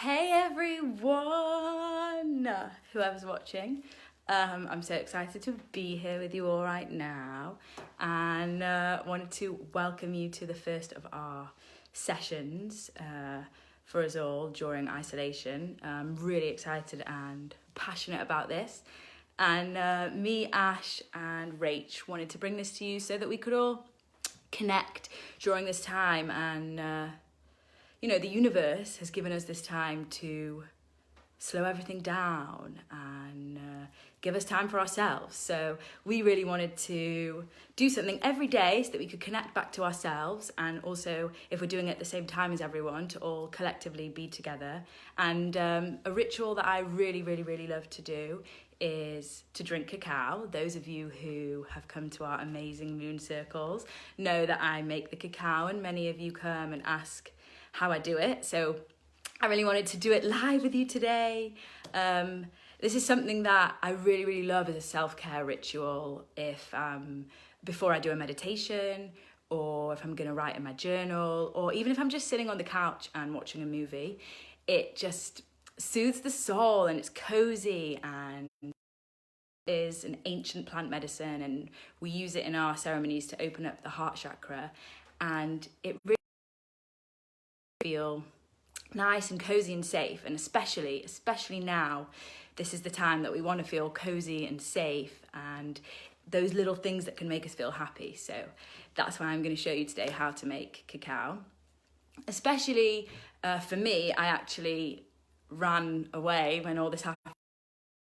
Hey everyone, whoever's watching. I'm so excited to be here with you all right now, and wanted to welcome you to the first of our sessions for us all during isolation. I'm really excited and passionate about this, and me, Ash and Rach wanted to bring this to you so that we could all connect during this time. And the universe has given us this time to slow everything down and give us time for ourselves. So we really wanted to do something every day so that we could connect back to ourselves, and also, if we're doing it at the same time as everyone, to all collectively be together. And a ritual that I really love to do is to drink cacao. Those of you who have come to our amazing moon circles know that I make the cacao, and many of you come and ask how I do it. So I really wanted to do it live with you today. This is something that I really love as a self-care ritual. If before I do a meditation, or if I'm going to write in my journal, or even if I'm just sitting on the couch and watching a movie, it just soothes the soul, and it's cozy, and is an ancient plant medicine, and we use it in our ceremonies to open up the heart chakra, and it really feel nice and cozy and safe. And especially now, this is the time that we want to feel cozy and safe, and those little things that can make us feel happy. So that's why I'm going to show you today how to make cacao. Especially for me, I actually ran away when all this happened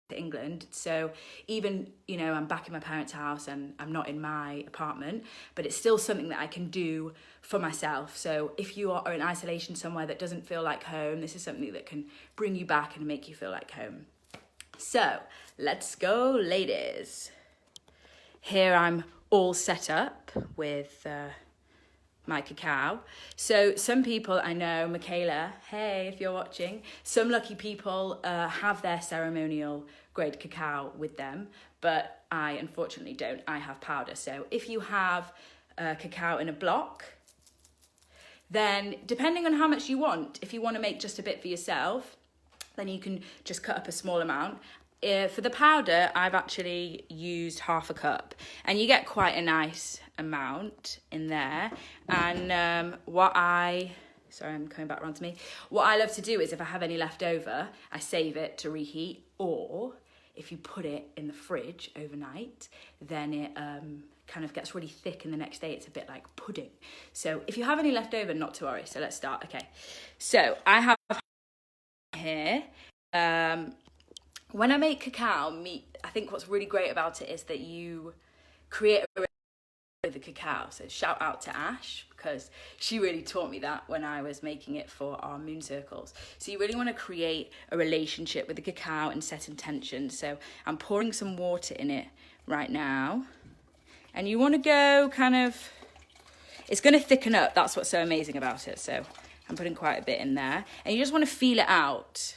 to England. So even, I'm back in my parents' house and I'm not in my apartment, but it's still something that I can do for myself. So if you are in isolation somewhere that doesn't feel like home, this is something that can bring you back and make you feel like home. So let's go, ladies. Here I'm all set up with my cacao. So some people I know, Michaela, hey, if you're watching, some lucky people have their ceremonial grade cacao with them, but I unfortunately don't. I have powder. So if you have cacao in a block, then depending on how much you want, if you want to make just a bit for yourself, then you can just cut up a small amount. For the powder, I've actually used half a cup, and you get quite a nice amount in there. And sorry, I'm coming back around to me. What I love to do is, if I have any left over, I save it to reheat, or if you put it in the fridge overnight, then it kind of gets really thick, and the next day it's a bit like pudding. So if you have any left over, not to worry. So let's start. Okay, so I have here, when I make cacao, I think what's really great about it is that you create a relationship with the cacao. So shout out to Ash, because she really taught me that when I was making it for our moon circles. So you really want to create a relationship with the cacao and set intentions. So I'm pouring some water in it right now, and you want to go it's going to thicken up. That's what's so amazing about it. So I'm putting quite a bit in there, and you just want to feel it out.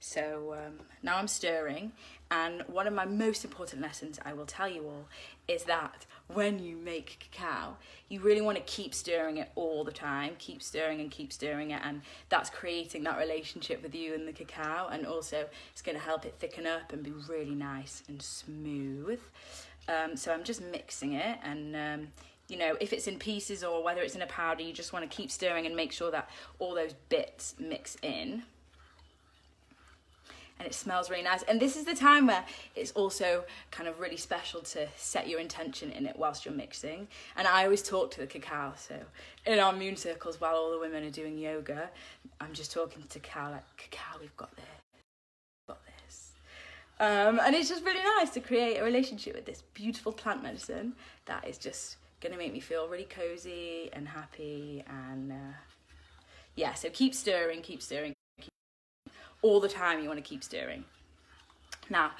So now I'm stirring, and one of my most important lessons I will tell you all is that when you make cacao, you really want to keep stirring it all the time. Keep stirring and keep stirring it, and that's creating that relationship with you and the cacao, and also it's going to help it thicken up and be really nice and smooth. So I'm just mixing it, and if it's in pieces or whether it's in a powder, you just want to keep stirring and make sure that all those bits mix in. And it smells really nice. And this is the time where it's also kind of really special to set your intention in it whilst you're mixing. And I always talk to the cacao. So in our moon circles, while all the women are doing yoga, I'm just talking to cacao, like, cacao, we've got this. And it's just really nice to create a relationship with this beautiful plant medicine that is just going to make me feel really cozy and happy. And so keep stirring. All the time you want to keep stirring. Now,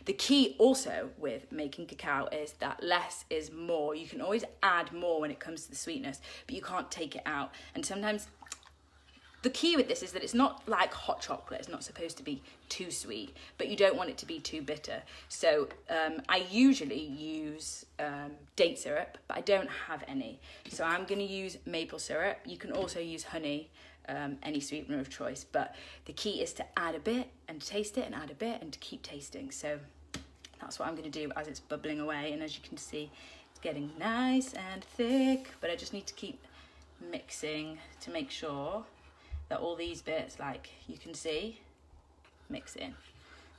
the key also with making cacao is that less is more. You can always add more when it comes to the sweetness, but you can't take it out. And sometimes The key with this is that it's not like hot chocolate. It's not supposed to be too sweet, but you don't want it to be too bitter. So I usually use date syrup, but I don't have any. So I'm going to use maple syrup. You can also use honey, any sweetener of choice. But the key is to add a bit and to taste it and add a bit and to keep tasting. So that's what I'm going to do as it's bubbling away. And as you can see, it's getting nice and thick, but I just need to keep mixing to make sure that all these bits, like you can see, mix in.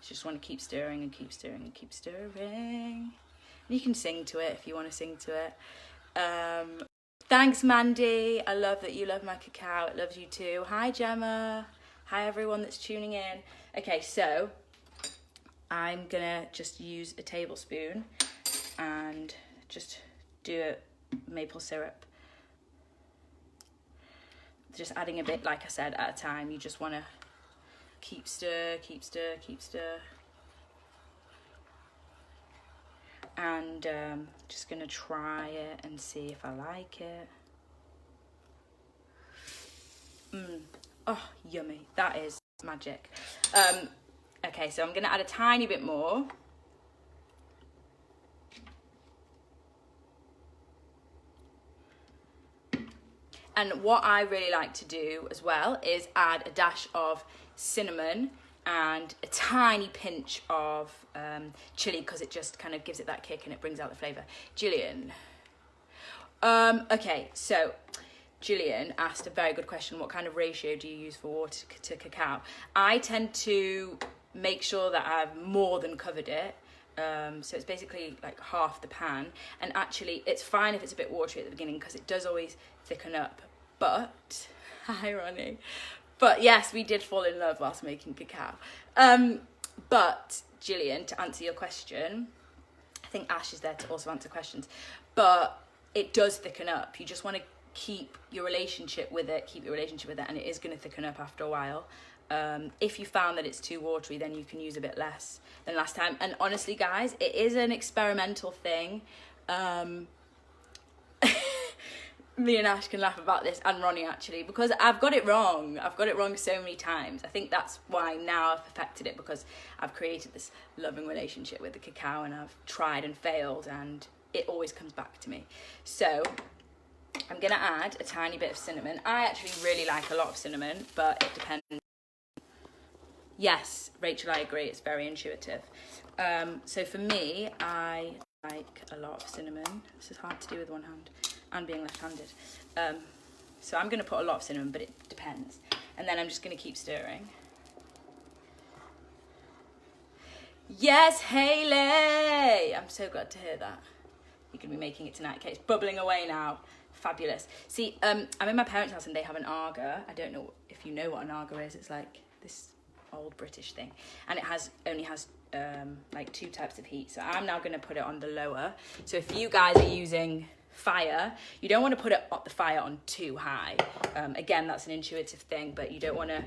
Just want to keep stirring and keep stirring and keep stirring. And you can sing to it if you want to sing to it. Thanks, Mandy. I love that you love my cacao. It loves you too. Hi, Gemma. Hi, everyone that's tuning in. Okay, so I'm gonna just use a tablespoon and just do maple syrup. Just adding a bit, like I said, at a time. You just want to keep stir, keep stir, keep stir. And just going to try it and see if I like it. Oh, yummy. That is magic. Okay, so I'm going to add a tiny bit more. And what I really like to do as well is add a dash of cinnamon and a tiny pinch of chili, because it just kind of gives it that kick and it brings out the flavour. Gillian. Okay, so Gillian asked a very good question. What kind of ratio do you use for water to cacao? I tend to make sure that I've more than covered it. So it's basically like half the pan, and actually it's fine if it's a bit watery at the beginning because it does always thicken up. But hi Ronnie, but yes, we did fall in love whilst making cacao. But Gillian, to answer your question, I think Ash is there to also answer questions, but it does thicken up. You just want to keep your relationship with it, and it is going to thicken up after a while. If you found that it's too watery, then you can use a bit less than last time. And honestly, guys, it is an experimental thing. Me and Ash can laugh about this, and Ronnie actually, because I've got it wrong. I've got it wrong so many times. I think that's why now I've perfected it, because I've created this loving relationship with the cacao, and I've tried and failed, and it always comes back to me. So I'm going to add a tiny bit of cinnamon. I actually really like a lot of cinnamon, but it depends. Yes, Rachel, I agree. It's very intuitive. So for me, I like a lot of cinnamon. This is hard to do with one hand and being left-handed. So I'm going to put a lot of cinnamon, but it depends. And then I'm just going to keep stirring. Yes, Hayley! I'm so glad to hear that. You're going to be making it tonight. Okay, it's bubbling away now. Fabulous. See, I'm in my parents' house and they have an arga. I don't know if you know what an arga is. It's like this old British thing, and it only has like 2 types of heat. So I'm now going to put it on the lower. So if you guys are using fire, you don't want to put the fire on too high. Again, that's an intuitive thing, but you don't want to,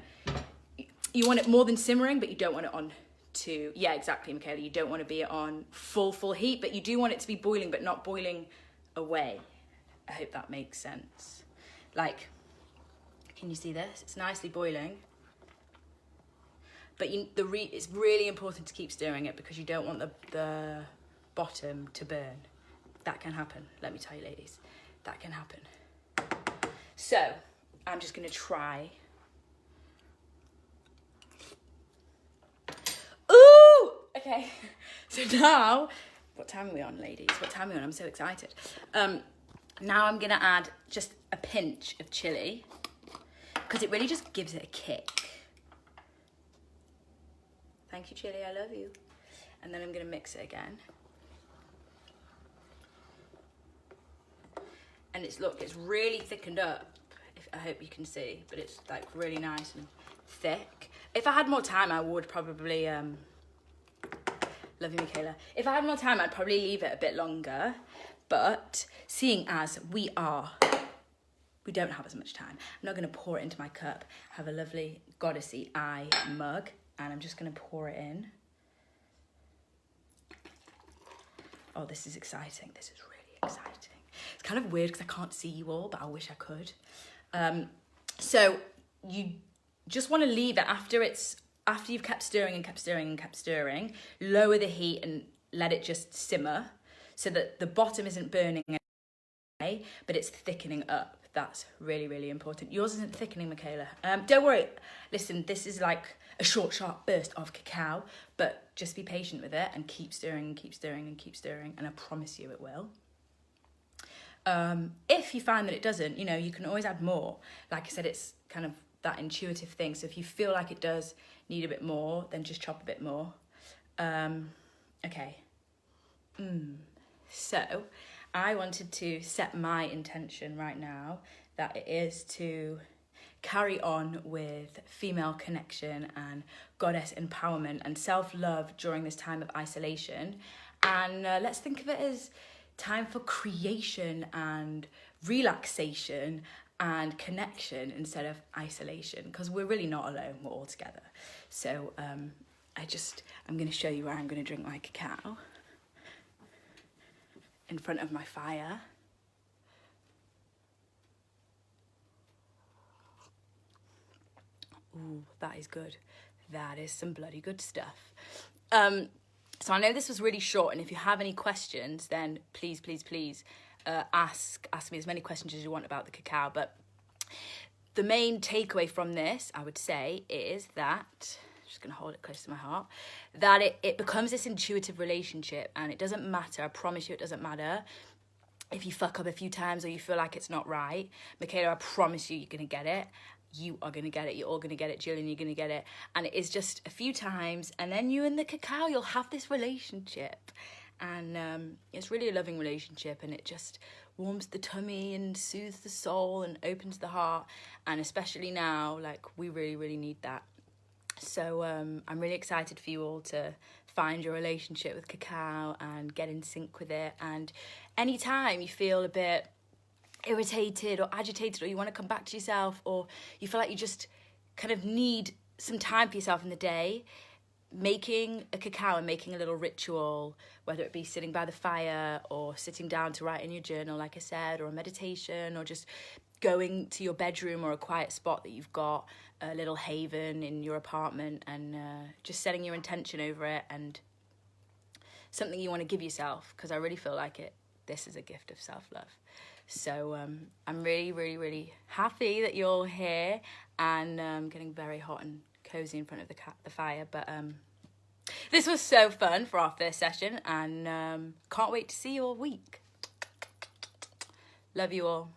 you want it more than simmering, but you don't want it on too, yeah, exactly, Michaela. You don't want to be on full heat, but you do want it to be boiling, but not boiling away. I hope that makes sense. Like, can you see this? It's nicely boiling. But it's really important to keep stirring it, because you don't want the bottom to burn. That can happen, let me tell you, ladies. That can happen. So, I'm just going to try. Ooh! Okay, so now, what time are we on, ladies? What time are we on? I'm so excited. Now I'm going to add just a pinch of chili, because it really just gives it a kick. Thank you, chili, I love you. And then I'm going to mix it again. And it's really thickened up. I hope you can see, but it's like really nice and thick. If I had more time, I would probably, love you, Michaela. If I had more time, I'd probably leave it a bit longer. But seeing as we don't have as much time, I'm not going to pour it into my cup. I have a lovely Goddessy eye mug, and I'm just going to pour it in. Oh, this is exciting. This is really exciting. It's kind of weird because I can't see you all, but I wish I could. So you just want to leave it after you've kept stirring and kept stirring and kept stirring. Lower the heat and let it just simmer so that the bottom isn't burning away, but it's thickening up. That's really, really important. Yours isn't thickening, Michaela. Don't worry. Listen, this is like a short, sharp burst of cacao, but just be patient with it and keep stirring and keep stirring and keep stirring, and I promise you it will. If you find that it doesn't, you know, you can always add more. Like I said, it's kind of that intuitive thing. So if you feel like it does need a bit more, then just chop a bit more. Okay. So I wanted to set my intention right now that it is to carry on with female connection and goddess empowerment and self-love during this time of isolation. And let's think of it as time for creation and relaxation and connection instead of isolation, because we're really not alone, we're all together. So I'm going to show you where I'm going to drink my cacao. In front of my fire. Ooh, that is good. That is some bloody good stuff. So I know this was really short, and if you have any questions, then please ask me as many questions as you want about the cacao. But the main takeaway from this, I would say, is that, just going to hold it close to my heart, that it becomes this intuitive relationship, and it doesn't matter, I promise you it doesn't matter if you fuck up a few times or you feel like it's not right. Michaela, I promise you, you're going to get it. You are going to get it. You're all going to get it. Julian, you're going to get it. And it is just a few times, and then you and the cacao, you'll have this relationship. And it's really a loving relationship, and it just warms the tummy and soothes the soul and opens the heart. And especially now, like, we really, really need that. So I'm really excited for you all to find your relationship with cacao and get in sync with it. And anytime you feel a bit irritated or agitated, or you want to come back to yourself, or you feel like you just kind of need some time for yourself in the day, making a cacao and making a little ritual, whether it be sitting by the fire or sitting down to write in your journal, like I said, or a meditation, or just going to your bedroom or a quiet spot that you've got, a little haven in your apartment, and just setting your intention over it, and something you want to give yourself, because I really feel like this is a gift of self-love. So I'm really, really, really happy that you're all here, and getting very hot and cozy in front of the fire. But this was so fun for our first session, and can't wait to see you all week. Love you all.